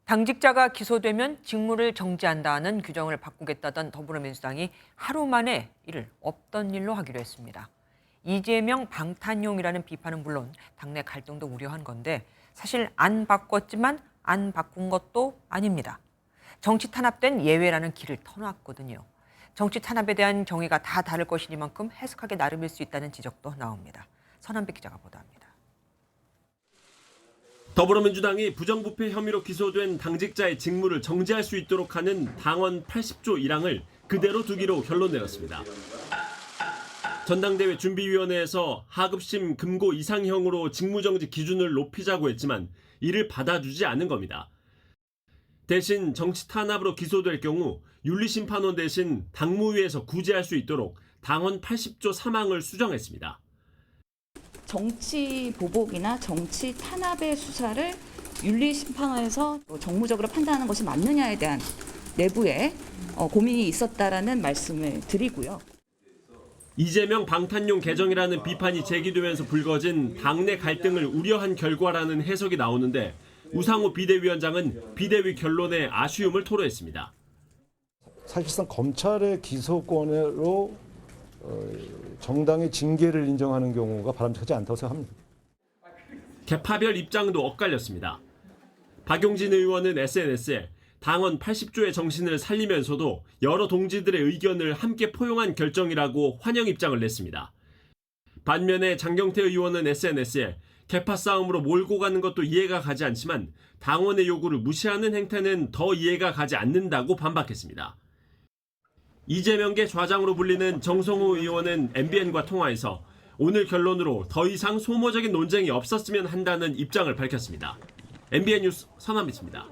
당직자가 기소되면 직무를 정지한다는 규정을 바꾸겠다던 더불어민주당이 하루 만에 이를 없던 일로 하기로 했습니다. 이재명 방탄용이라는 비판은 물론 당내 갈등도 우려한 건데 사실 안 바꿨지만 안 바꾼 것도 아닙니다. 정치 탄압된 예외라는 길을 터놨거든요. 정치 탄압에 대한 정의가 다 다를 것이니만큼 해석하기 나름일 수 있다는 지적도 나옵니다. 선한배 기자가 보도합니다. 더불어민주당이 부정부패 혐의로 기소된 당직자의 직무를 정지할 수 있도록 하는 당원 80조 1항을 그대로 두기로 결론 내렸습니다. 전당대회 준비위원회에서 하급심 금고 이상형으로 직무정지 기준을 높이자고 했지만 이를 받아주지 않은 겁니다. 대신 정치 탄압으로 기소될 경우 윤리심판원 대신 당무위에서 구제할 수 있도록 당원 80조 3항을 수정했습니다. 정치 보복이나 정치 탄압의 수사를 윤리심판원에서 정무적으로 판단하는 것이 맞느냐에 대한 내부에 고민이 있었다라는 말씀을 드리고요. 이재명 방탄용 개정이라는 비판이 제기되면서 불거진 당내 갈등을 우려한 결과라는 해석이 나오는데 우상호 비대위원장은 비대위 결론에 아쉬움을 토로했습니다. 사실상 검찰의 기소권으로 정당의 징계를 인정하는 경우가 바람직하지 않다고 생각합니다. 개파별 입장도 엇갈렸습니다. 박용진 의원은 SNS에 당원 80조의 정신을 살리면서도 여러 동지들의 의견을 함께 포용한 결정이라고 환영 입장을 냈습니다. 반면에 장경태 의원은 SNS에 개파 싸움으로 몰고 가는 것도 이해가 가지 않지만 당원의 요구를 무시하는 행태는 더 이해가 가지 않는다고 반박했습니다. 이재명계 좌장으로 불리는 정성호 의원은 MBN과 통화에서 오늘 결론으로 더 이상 소모적인 논쟁이 없었으면 한다는 입장을 밝혔습니다. MBN 뉴스 선한빛입니다.